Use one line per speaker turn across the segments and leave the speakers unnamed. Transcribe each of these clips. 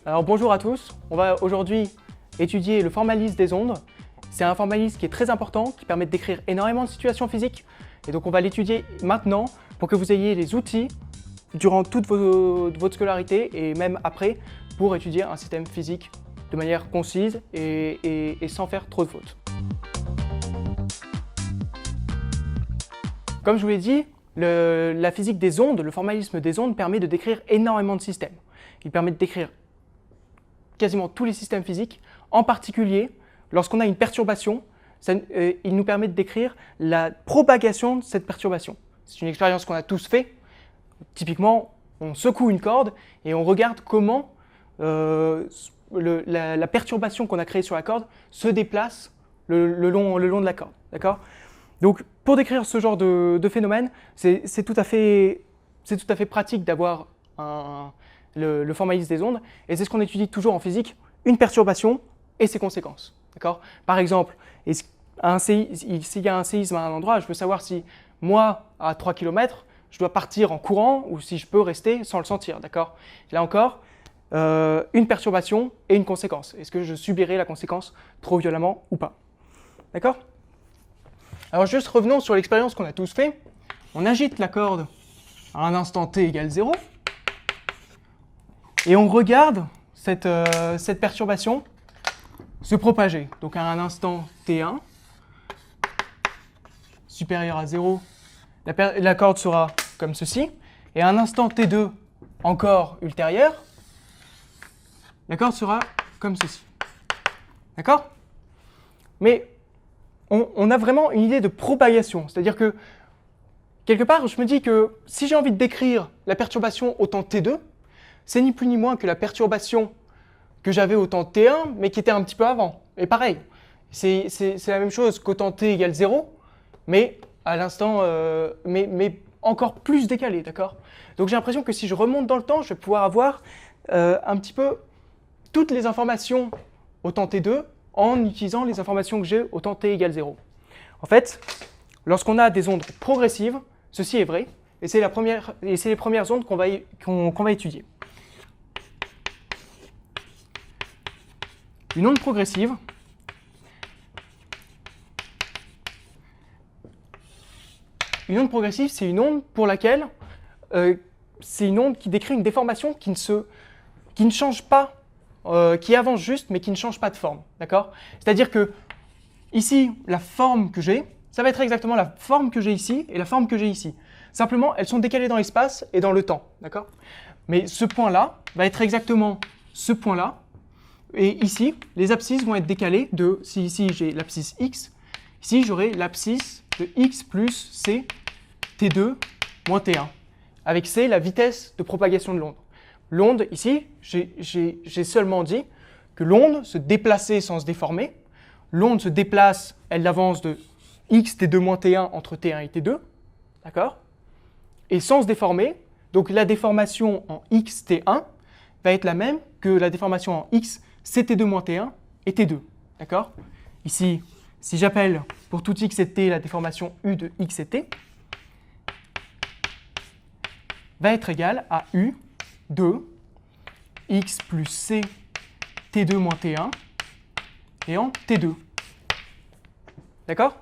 Alors bonjour à tous, on va aujourd'hui étudier le formalisme des ondes. C'est un formalisme qui est très important, qui permet de décrire énormément de situations physiques. Et donc on va l'étudier maintenant pour que vous ayez les outils durant toute votre scolarité et même après pour étudier un système physique de manière concise et sans faire trop de fautes. Comme je vous l'ai dit, la physique des ondes, le formalisme des ondes permet de décrire énormément de systèmes. Il permet de décrire quasiment tous les systèmes physiques, en particulier lorsqu'on a une perturbation, il nous permet de décrire la propagation de cette perturbation. C'est une expérience qu'on a tous fait. Typiquement, on secoue une corde et on regarde comment la perturbation qu'on a créée sur la corde se déplace le long de la corde. D'accord ? Donc, pour décrire ce genre de phénomène, c'est tout à fait pratique d'avoir le formalisme des ondes, et c'est ce qu'on étudie toujours en physique, une perturbation et ses conséquences. D'accord ? Par exemple, s'il y a un séisme à un endroit, je veux savoir si moi, à 3 km, je dois partir en courant ou si je peux rester sans le sentir. D'accord ? Là encore, une perturbation et une conséquence. Est-ce que je subirai la conséquence trop violemment ou pas ? D'accord ? Alors juste revenons sur l'expérience qu'on a tous fait. On agite la corde à un instant t égale 0 et on regarde cette perturbation se propager. Donc à un instant t1 supérieur à 0, la corde sera comme ceci, et à un instant t2 encore ultérieur, la corde sera comme ceci. D'accord ? Mais on a vraiment une idée de propagation, c'est-à-dire que quelque part, je me dis que si j'ai envie de décrire la perturbation au temps t2, c'est ni plus ni moins que la perturbation que j'avais au temps t1, mais qui était un petit peu avant. Et pareil, c'est la même chose qu'au temps t égale 0, mais à l'instant, mais encore plus décalé, d'accord ? Donc j'ai l'impression que si je remonte dans le temps, je vais pouvoir avoir un petit peu toutes les informations au temps t2 en utilisant les informations que j'ai au temps t égale 0. En fait, lorsqu'on a des ondes progressives, ceci est vrai, et c'est les premières ondes qu'on va étudier. Une onde progressive, c'est une onde pour laquelle c'est une onde qui décrit une déformation qui ne change pas, qui avance juste, mais qui ne change pas de forme. D'accord ? C'est-à-dire que ici, la forme que j'ai, ça va être exactement la forme que j'ai ici et la forme que j'ai ici. Simplement, elles sont décalées dans l'espace et dans le temps. D'accord ? Mais ce point-là va être exactement ce point-là. Et ici, les abscisses vont être décalées de, si ici j'ai l'abscisse x, ici j'aurai l'abscisse de x plus c t2 moins t1. Avec c, la vitesse de propagation de l'onde. L'onde, ici, j'ai seulement dit que l'onde se déplaçait sans se déformer. L'onde se déplace, elle avance de x t2 moins t1 entre t1 et t2. D'accord ? Et sans se déformer, donc la déformation en x t1 va être la même que la déformation en x ct2 moins t1 et t2. D'accord ? Ici, si j'appelle pour tout x et t la déformation u de x et t, va être égale à u de x plus c t2 moins t1 et en t2. D'accord ?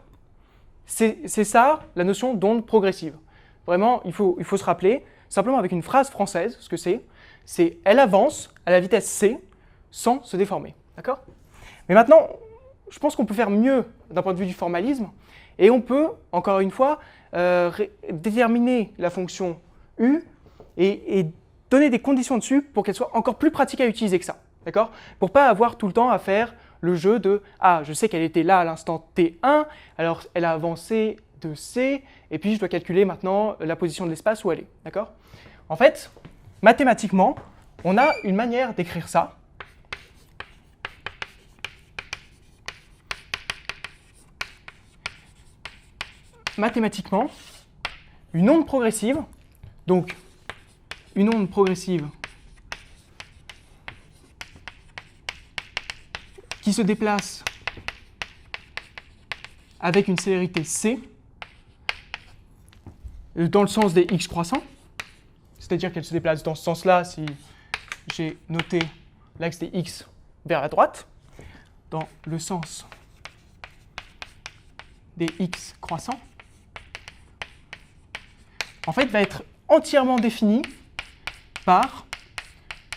C'est ça la notion d'onde progressive. Vraiment, il faut se rappeler, simplement avec une phrase française, ce que c'est elle avance à la vitesse c sans se déformer. D'accord ? Mais maintenant, je pense qu'on peut faire mieux d'un point de vue du formalisme, et on peut, encore une fois, déterminer la fonction u et donner des conditions dessus pour qu'elle soit encore plus pratique à utiliser que ça. D'accord ? Pour ne pas avoir tout le temps à faire le jeu de « Ah, je sais qu'elle était là à l'instant t1, alors elle a avancé de c, et puis je dois calculer maintenant la position de l'espace où elle est. » D'accord ? En fait, mathématiquement, on a une manière d'écrire ça. Mathématiquement, une onde progressive, donc une onde progressive qui se déplace avec une célérité c dans le sens des x croissants, c'est-à-dire qu'elle se déplace dans ce sens-là si j'ai noté l'axe des x vers la droite, dans le sens des x croissants, en fait, va être entièrement défini par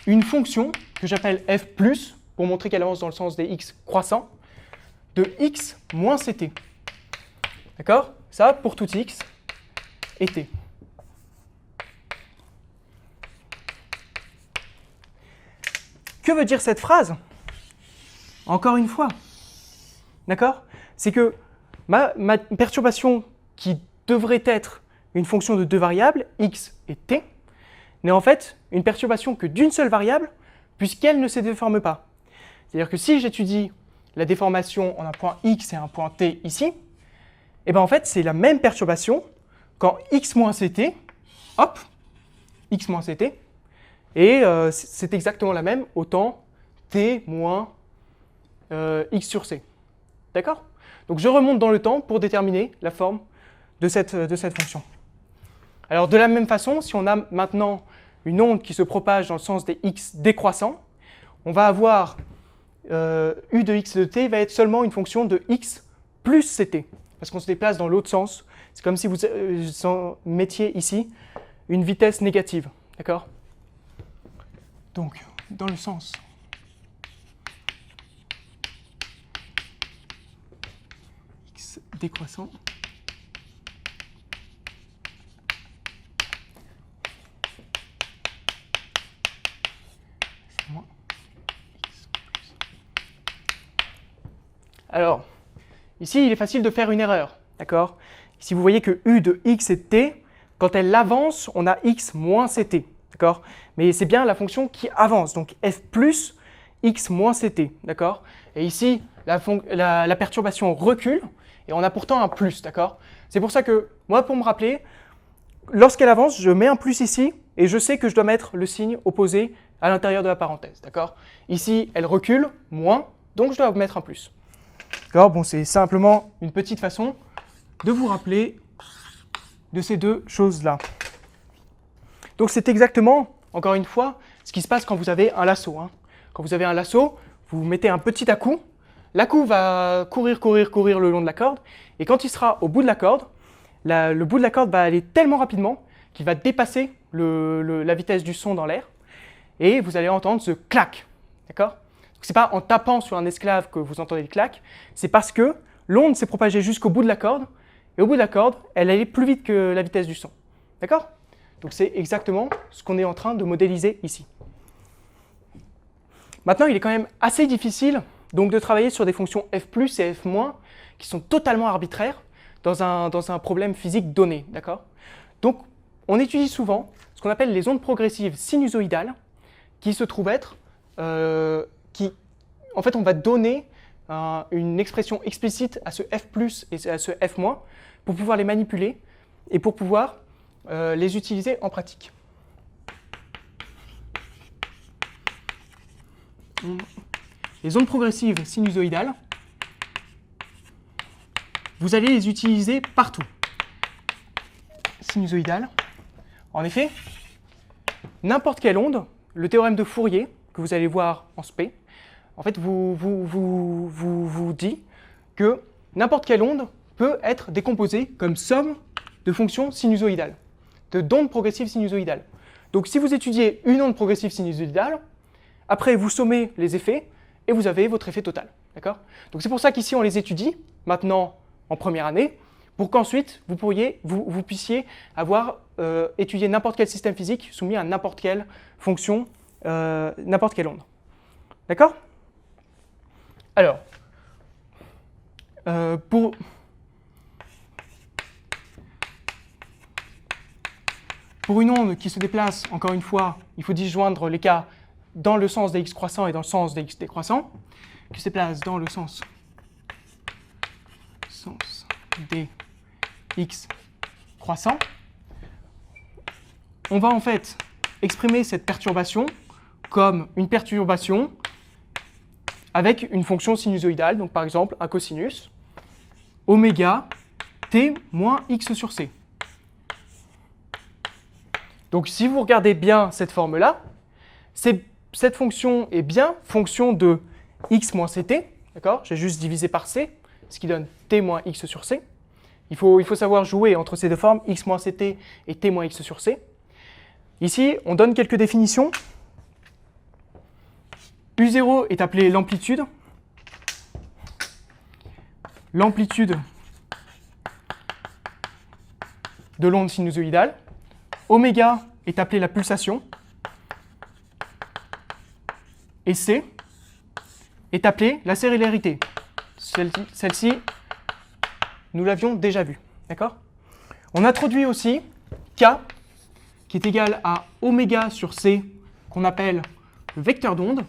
une fonction que j'appelle f+, pour montrer qu'elle avance dans le sens des x croissants, de x moins ct. D'accord? Ça, pour tout x et t. Que veut dire cette phrase? Encore une fois, d'accord? C'est que ma perturbation qui devrait être une fonction de deux variables, x et t, n'est en fait une perturbation que d'une seule variable, puisqu'elle ne se déforme pas. C'est-à-dire que si j'étudie la déformation en un point x et un point t ici, et bien en fait c'est la même perturbation quand x moins ct, hop, x moins ct, et c'est exactement la même au temps t moins x sur c. D'accord? Donc je remonte dans le temps pour déterminer la forme de cette fonction. Alors de la même façon, si on a maintenant une onde qui se propage dans le sens des x décroissants, on va avoir u de x de t va être seulement une fonction de x plus ct, parce qu'on se déplace dans l'autre sens. C'est comme si vous mettiez ici une vitesse négative. D'accord? Donc, dans le sens x décroissant, c'est moins x plus. Alors, ici, il est facile de faire une erreur. D'accord? Ici, vous voyez que u de x et de t, quand elle avance, on a x moins ct. D'accord? Mais c'est bien la fonction qui avance, donc f plus x moins ct. D'accord? Et ici, la perturbation recule, et on a pourtant un plus. D'accord? C'est pour ça que, moi, pour me rappeler, lorsqu'elle avance, je mets un plus ici, et je sais que je dois mettre le signe opposé à l'intérieur de la parenthèse. D'accord? Ici, elle recule, moins, donc je dois mettre un plus. D'accord? Bon, c'est simplement une petite façon de vous rappeler de ces deux choses-là. Donc c'est exactement, encore une fois, ce qui se passe quand vous avez un lasso. Hein. Quand vous avez un lasso, vous mettez un petit à-coup, la-coup va courir le long de la corde, et quand il sera au bout de la corde, le bout de la corde va aller tellement rapidement qu'il va dépasser la vitesse du son dans l'air, et vous allez entendre ce clac. D'accord? Ce n'est pas en tapant sur un esclave que vous entendez le clac, c'est parce que l'onde s'est propagée jusqu'au bout de la corde, et au bout de la corde, elle allait plus vite que la vitesse du son. D'accord? Donc c'est exactement ce qu'on est en train de modéliser ici. Maintenant, il est quand même assez difficile donc, de travailler sur des fonctions f+ et f- qui sont totalement arbitraires dans un problème physique donné. D'accord? Donc on étudie souvent ce qu'on appelle les ondes progressives sinusoïdales, qui se trouvent être, en fait on va donner une expression explicite à ce f+ et à ce f- pour pouvoir les manipuler et pour pouvoir les utiliser en pratique. Les ondes progressives sinusoïdales, vous allez les utiliser partout. Sinusoïdales. En effet, n'importe quelle onde, le théorème de Fourier, que vous allez voir en spé, en fait, vous dit que n'importe quelle onde peut être décomposée comme somme de fonctions sinusoïdales, d'ondes progressives sinusoïdales. Donc si vous étudiez une onde progressive sinusoïdale, après vous sommez les effets et vous avez votre effet total. D'accord ? Donc c'est pour ça qu'ici on les étudie, maintenant en première année, pour qu'ensuite vous puissiez avoir étudié n'importe quel système physique soumis à n'importe quelle fonction, n'importe quelle onde. D'accord ? Alors, pour une onde qui se déplace, encore une fois, il faut disjoindre les cas dans le sens des x croissants et dans le sens des x décroissants, qui se déplace dans le sens des x croissants. On va en fait exprimer cette perturbation comme une perturbation avec une fonction sinusoïdale, donc par exemple un cosinus, oméga t moins x sur c. Donc si vous regardez bien cette forme-là, c'est cette fonction est bien fonction de x moins ct, d'accord? J'ai juste divisé par c, ce qui donne t moins x sur c. Il faut savoir jouer entre ces deux formes, x moins ct et t moins x sur c. Ici, on donne quelques définitions. U0 est appelé l'amplitude. L'amplitude de l'onde sinusoïdale. Oméga est appelé la pulsation. Et C est appelée la cérélarité. Celle-ci, nous l'avions déjà vue. D'accord? On introduit aussi K, qui est égal à oméga sur C, qu'on appelle le vecteur d'onde.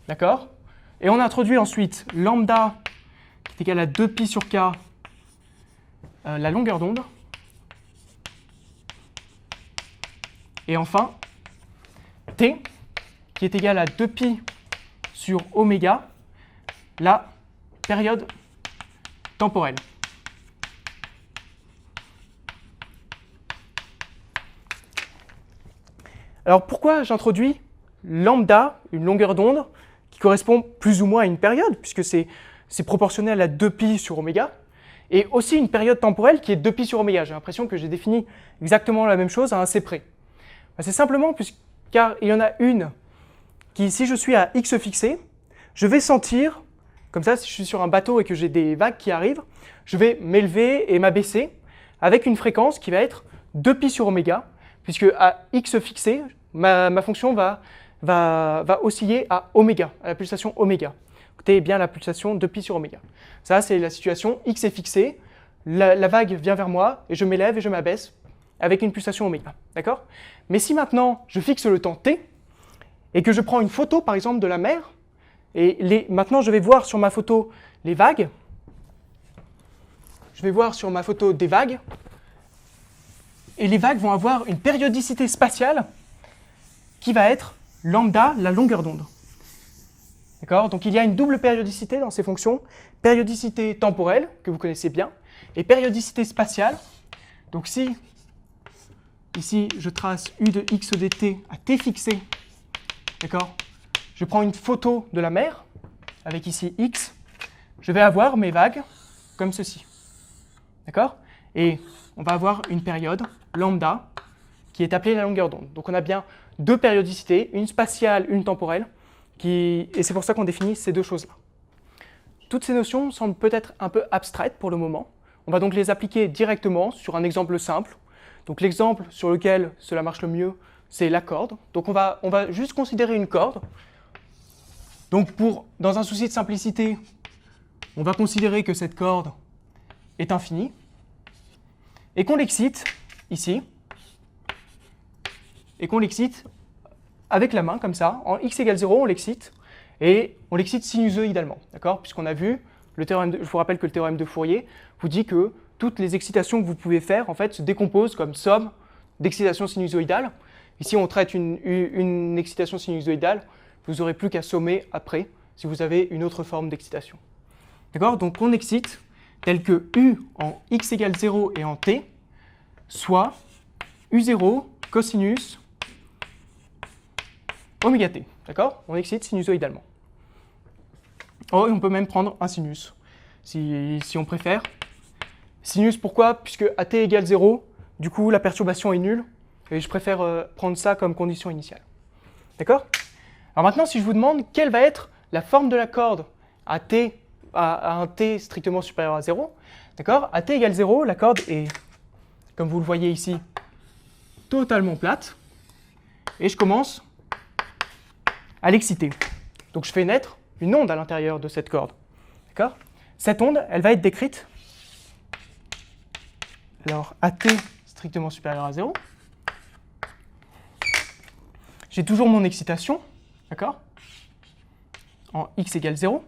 D'accord? Et on introduit ensuite lambda, qui est égal à 2pi sur K, la longueur d'onde. Et enfin, T, qui est égal à 2pi sur oméga, la période temporelle. Alors pourquoi j'introduis lambda, une longueur d'onde, qui correspond plus ou moins à une période, puisque c'est proportionnel à 2pi sur oméga, et aussi une période temporelle qui est 2pi sur oméga. J'ai l'impression que j'ai défini exactement la même chose à un c près. C'est simplement car il y en a une qui, si je suis à x fixé, je vais sentir, comme ça, si je suis sur un bateau et que j'ai des vagues qui arrivent, je vais m'élever et m'abaisser avec une fréquence qui va être 2pi sur oméga, puisque à x fixé, ma fonction va osciller à oméga, à la pulsation oméga. Écoutez bien la pulsation 2pi sur oméga. Ça, c'est la situation, x est fixé, la vague vient vers moi, et je m'élève et je m'abaisse avec une pulsation oméga. D'accord? Mais si maintenant, je fixe le temps t, et que je prends une photo, par exemple, de la mer, et maintenant, je vais voir sur ma photo les vagues, je vais voir sur ma photo des vagues, et les vagues vont avoir une périodicité spatiale qui va être lambda, la longueur d'onde. D'accord? Donc il y a une double périodicité dans ces fonctions, périodicité temporelle, que vous connaissez bien, et périodicité spatiale. Donc si, ici, je trace u de x dt à t fixé, d'accord? Je prends une photo de la mer, avec ici x, je vais avoir mes vagues comme ceci. D'accord? Et on va avoir une période, lambda, qui est appelée la longueur d'onde. Donc on a bien deux périodicités, une spatiale, une temporelle, et c'est pour ça qu'on définit ces deux choses-là. Toutes ces notions semblent peut-être un peu abstraites pour le moment. On va donc les appliquer directement sur un exemple simple. Donc l'exemple sur lequel cela marche le mieux, c'est la corde. Donc on va juste considérer une corde. Donc dans un souci de simplicité, on va considérer que cette corde est infinie et qu'on l'excite ici, et qu'on l'excite avec la main, comme ça, en x égale 0, on l'excite, et on l'excite sinusoïdalement, d'accord? Puisqu'on a vu, je vous rappelle que le théorème de Fourier vous dit que toutes les excitations que vous pouvez faire, en fait, se décomposent comme somme d'excitations sinusoïdales. Ici, on traite une excitation sinusoïdale, vous n'aurez plus qu'à sommer après, si vous avez une autre forme d'excitation. D'accord? Donc on excite tel que u en x égale 0 et en t, soit u0 cosinus oméga t, d'accord? On excite sinusoïdalement. Oh, et on peut même prendre un sinus, si on préfère. Sinus, pourquoi? Puisque à t égale 0, du coup, la perturbation est nulle, et je préfère prendre ça comme condition initiale. D'accord? Alors maintenant, si je vous demande quelle va être la forme de la corde à un t strictement supérieur à 0, d'accord? À t égale 0, la corde est, comme vous le voyez ici, totalement plate, et je commence à l'exciter. Donc je fais naître une onde à l'intérieur de cette corde. D'accord? Cette onde, elle va être décrite alors à t strictement supérieur à 0. J'ai toujours mon excitation, d'accord? En x égale 0.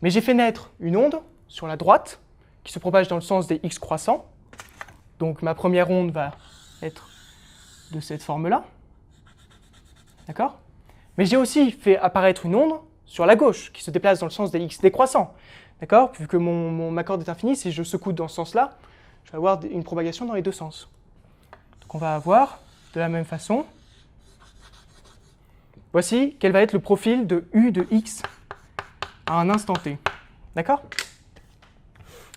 Mais j'ai fait naître une onde sur la droite qui se propage dans le sens des x croissants. Donc ma première onde va être de cette forme-là. D'accord? Mais j'ai aussi fait apparaître une onde sur la gauche, qui se déplace dans le sens des x décroissants. D'accord? Vu que ma corde est infinie, si je secoue dans ce sens-là, je vais avoir une propagation dans les deux sens. Donc on va avoir de la même façon, voici quel va être le profil de u de x à un instant t. D'accord?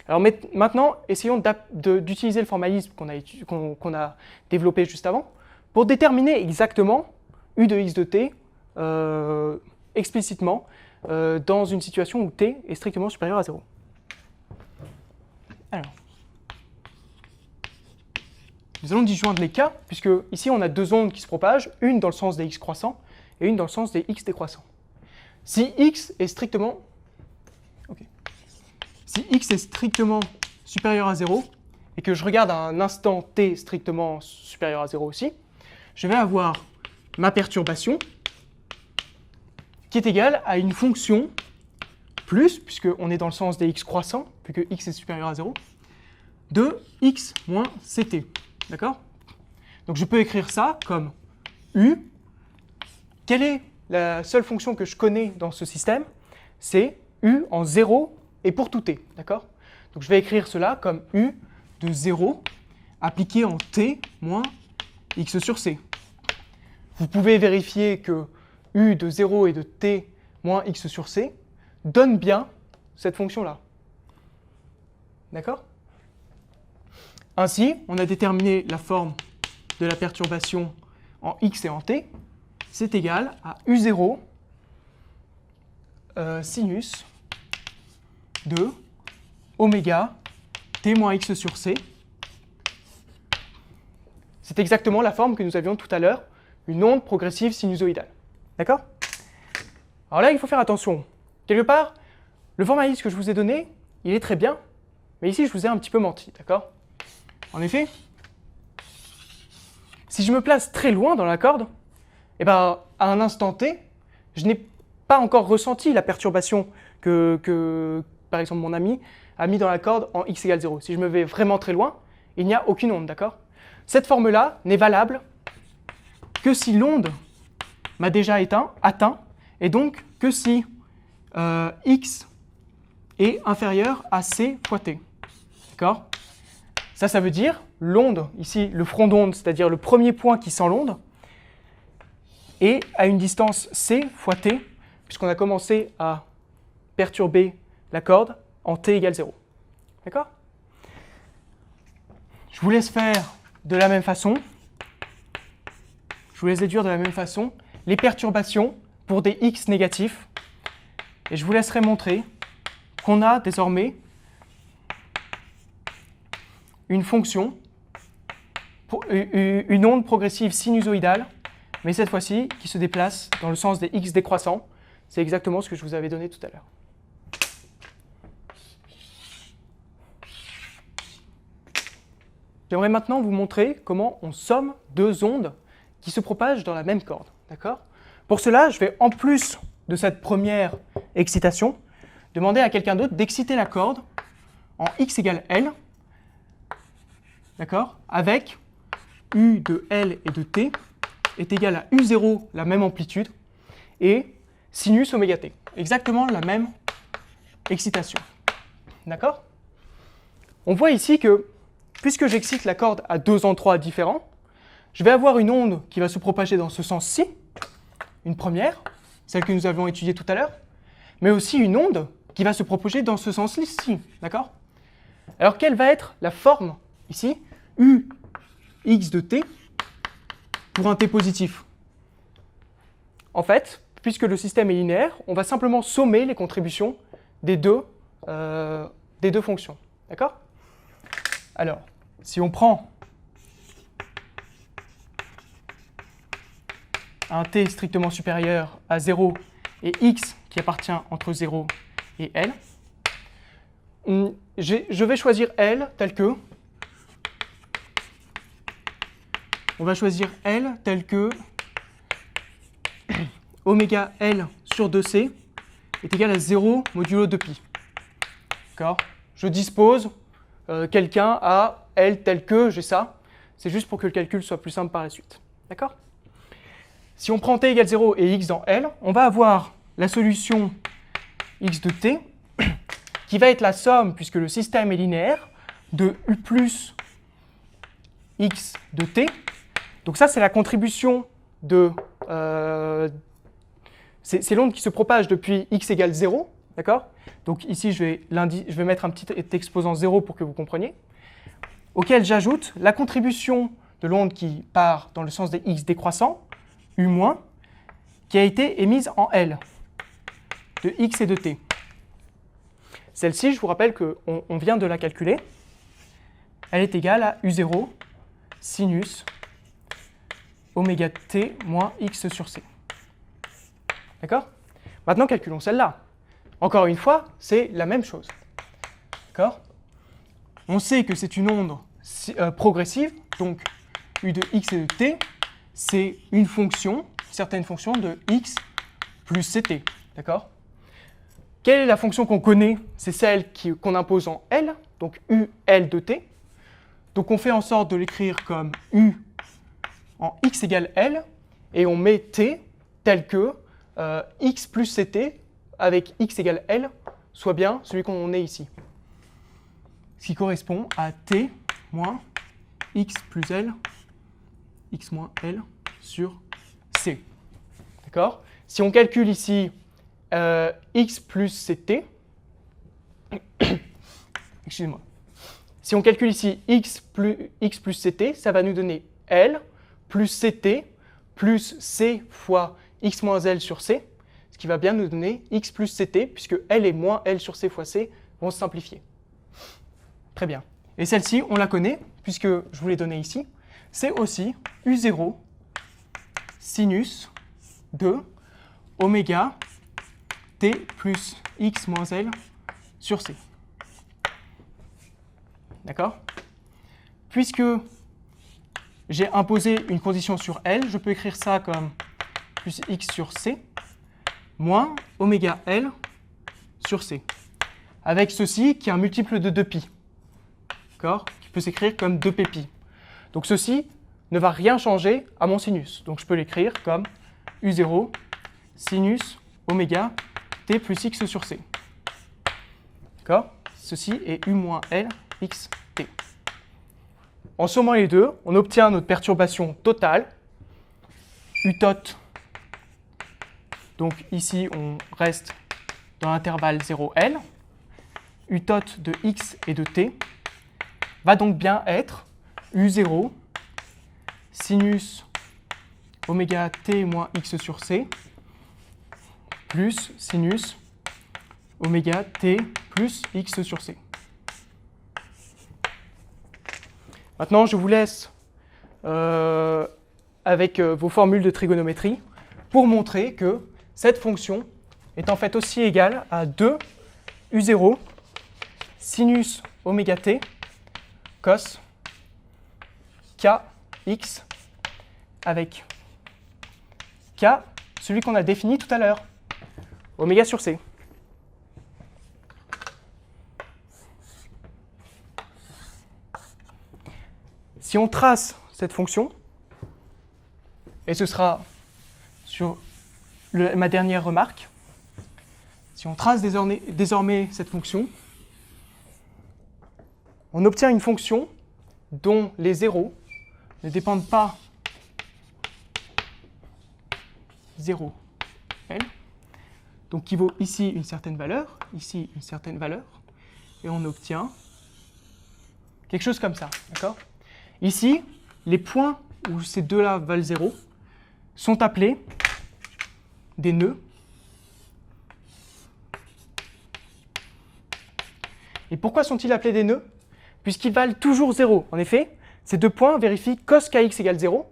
Alors maintenant, essayons d'utiliser le formalisme qu'on a développé juste avant pour déterminer exactement u de x de t explicitement dans une situation où t est strictement supérieur à 0. Alors, nous allons disjoindre les cas, puisque ici on a deux ondes qui se propagent, une dans le sens des x croissants et une dans le sens des x décroissants. Si x est strictement supérieur à 0, et que je regarde à un instant t strictement supérieur à 0 aussi, je vais avoir ma perturbation qui est égale à une fonction plus, puisqu'on est dans le sens des x croissants, puisque x est supérieur à 0, de x moins ct. D'accord? Donc je peux écrire ça comme u. Quelle est la seule fonction que je connais dans ce système? C'est u en 0 et pour tout t. D'accord? Donc je vais écrire cela comme u de 0 appliqué en t moins x sur c. Vous pouvez vérifier que u de 0 et de t moins x sur c donne bien cette fonction-là. D'accord? Ainsi, on a déterminé la forme de la perturbation en x et en t. C'est égal à u0 sinus de oméga t moins x sur c. C'est exactement la forme que nous avions tout à l'heure, une onde progressive sinusoïdale. D'accord? Alors là, il faut faire attention. Quelque part, le formalisme que je vous ai donné, il est très bien, mais ici, je vous ai un petit peu menti. D'accord? En effet, si je me place très loin dans la corde, eh ben, à un instant t, je n'ai pas encore ressenti la perturbation que, par exemple, mon ami a mis dans la corde en x égale 0. Si je me vais vraiment très loin, il n'y a aucune onde, d'accord? Cette forme-là n'est valable que si l'onde m'a déjà atteint, et donc que si x est inférieur à c fois t. D'accord? Ça veut dire l'onde, ici le front d'onde, c'est-à-dire le premier point qui sent l'onde, est à une distance c fois t, puisqu'on a commencé à perturber la corde en t égale 0. D'accord? Je vous laisse faire de la même façon. Je vous laisse déduire de la même façon les perturbations pour des x négatifs. Et je vous laisserai montrer qu'on a désormais une fonction, une onde progressive sinusoïdale, mais cette fois-ci qui se déplace dans le sens des x décroissants. C'est exactement ce que je vous avais donné tout à l'heure. J'aimerais maintenant vous montrer comment on somme deux ondes qui se propagent dans la même corde. D'accord? Pour cela, je vais, en plus de cette première excitation, demander à quelqu'un d'autre d'exciter la corde en x égale L, d'accord, avec U de L et de T est égal à U0, la même amplitude, et sinus oméga T. Exactement la même excitation. D'accord? On voit ici que, puisque j'excite la corde à deux endroits différents, je vais avoir une onde qui va se propager dans ce sens-ci, une première, celle que nous avons étudiée tout à l'heure, mais aussi une onde qui va se propager dans ce sens-ci, d'accord? Alors, quelle va être la forme, ici, U x de t, pour un t positif? En fait, puisque le système est linéaire, on va simplement sommer les contributions des deux fonctions, d'accord? Alors, si on prend un t strictement supérieur à 0 et x qui appartient entre 0 et L, je vais choisir L tel que, on va choisir L tel que oméga L sur 2C est égal à 0 modulo 2pi. D'accord? Je dispose quelqu'un à L tel que, j'ai ça. C'est juste pour que le calcul soit plus simple par la suite. D'accord? Si on prend t égale 0 et x dans L, on va avoir la solution x de t qui va être la somme, puisque le système est linéaire, de u plus x de t. Donc ça, c'est la contribution de... c'est l'onde qui se propage depuis x égale 0, d'accord? Donc ici, je vais mettre un petit exposant 0 pour que vous compreniez, auquel j'ajoute la contribution de l'onde qui part dans le sens des x décroissant, U-, qui a été émise en L, de x et de t. Celle-ci, je vous rappelle qu'on vient de la calculer. Elle est égale à U0 sinus oméga t moins x sur c. D'accord? Maintenant, calculons celle-là. Encore une fois, c'est la même chose. D'accord? On sait que c'est une onde progressive, donc U de x et de t, c'est une fonction, certaine fonction de x plus ct. D'accord? Quelle est la fonction qu'on connaît? C'est celle qu'on impose en L, donc UL de t. Donc on fait en sorte de l'écrire comme U en x égale L, et on met t tel que x plus ct avec x égale L soit bien celui qu'on est ici. Ce qui correspond à t moins x plus L, x moins L sur c. D'accord? Si on calcule ici x plus ct, excusez-moi, si on calcule ici x plus ct, ça va nous donner L plus ct plus c fois x moins L sur c, ce qui va bien nous donner x plus ct, puisque L et moins L sur c fois c vont se simplifier. Très bien. Et celle-ci, on la connaît, puisque je vous l'ai donnée ici, c'est aussi U0 sinus de oméga t plus x moins L sur c. D'accord? Puisque j'ai imposé une condition sur L, je peux écrire ça comme plus x sur c moins oméga L sur c. Avec ceci qui est un multiple de 2pi. D'accord? Qui peut s'écrire comme 2ppi. Donc ceci ne va rien changer à mon sinus. Donc je peux l'écrire comme U0 sinus oméga t plus x sur c. D'accord? Ceci est U moins L x t. En sommant les deux, on obtient notre perturbation totale, U tot. Donc ici, on reste dans l'intervalle 0L. U tot de x et de t va donc bien être U0 sinus oméga t moins x sur c plus sinus oméga t plus x sur c. Maintenant, je vous laisse avec vos formules de trigonométrie pour montrer que cette fonction est en fait aussi égale à 2 U0 sinus oméga t cos kx avec k, celui qu'on a défini tout à l'heure, oméga sur c. Si on trace cette fonction, et ce sera sur ma dernière remarque, si on trace désormais cette fonction, on obtient une fonction dont les zéros ne dépendent pas 0, L, donc qui vaut ici une certaine valeur, ici une certaine valeur, et on obtient quelque chose comme ça, d'accord? Ici, les points où ces deux-là valent 0 sont appelés des nœuds. Et pourquoi sont-ils appelés des nœuds? Puisqu'ils valent toujours 0. En effet, ces deux points vérifient cos kx égale 0.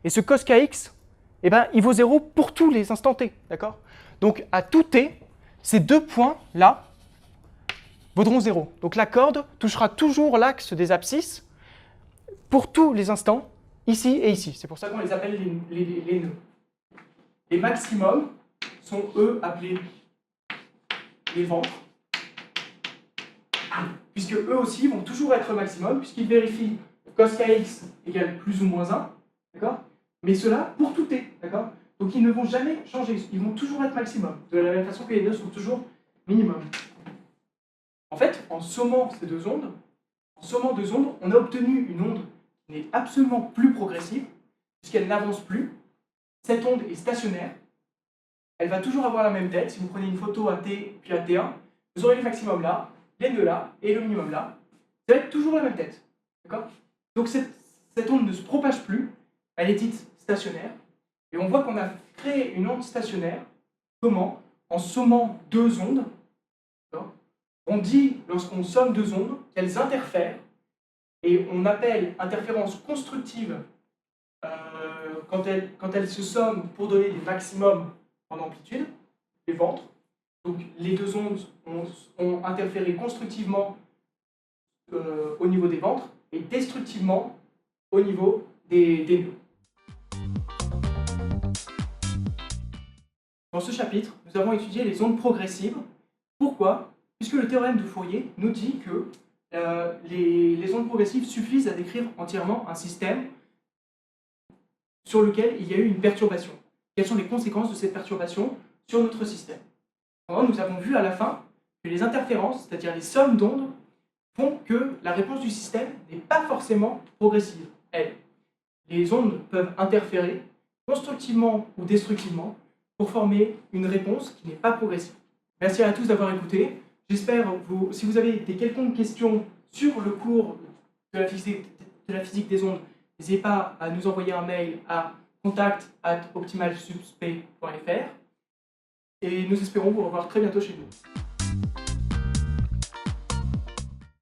Et ce cos kx, eh ben, il vaut 0 pour tous les instants t. D'accord? Donc à tout t, ces deux points-là vaudront 0. Donc la corde touchera toujours l'axe des abscisses pour tous les instants, ici et ici. C'est pour ça qu'on les appelle les nœuds. Les maximums sont, eux, appelés les ventres, puisque eux aussi vont toujours être maximum, puisqu'ils vérifient cos kx égale plus ou moins 1, d'accord? Mais cela pour tout t, d'accord? Donc ils ne vont jamais changer, ils vont toujours être maximum, de la même façon que les nœuds sont toujours minimum. En fait, en sommant ces deux ondes, on a obtenu une onde n'est absolument plus progressive, puisqu'elle n'avance plus. Cette onde est stationnaire. Elle va toujours avoir la même tête. Si vous prenez une photo à T puis à T1, vous aurez le maximum là, les deux là, et le minimum là. Ça va être toujours la même tête. D'accord? Donc cette onde ne se propage plus, elle est dite stationnaire. Et on voit qu'on a créé une onde stationnaire. Comment? En sommant deux ondes. On dit, lorsqu'on somme deux ondes, qu'elles interfèrent. Et on appelle interférence constructive quand elles se somment pour donner des maximums en amplitude, les ventres. Donc les deux ondes ont interféré constructivement au niveau des ventres et destructivement au niveau des nœuds. Dans ce chapitre, nous avons étudié les ondes progressives. Pourquoi? Puisque le théorème de Fourier nous dit que les ondes progressives suffisent à décrire entièrement un système sur lequel il y a eu une perturbation. Quelles sont les conséquences de cette perturbation sur notre système? Alors, nous avons vu à la fin que les interférences, c'est-à-dire les sommes d'ondes, font que la réponse du système n'est pas forcément progressive. Les ondes peuvent interférer constructivement ou destructivement pour former une réponse qui n'est pas progressive. Merci à tous d'avoir écouté. J'espère, si vous avez des quelconques questions sur le cours de la physique des ondes, n'hésitez pas à nous envoyer un mail à contact@optimalsubsp.fr et nous espérons vous revoir très bientôt chez nous.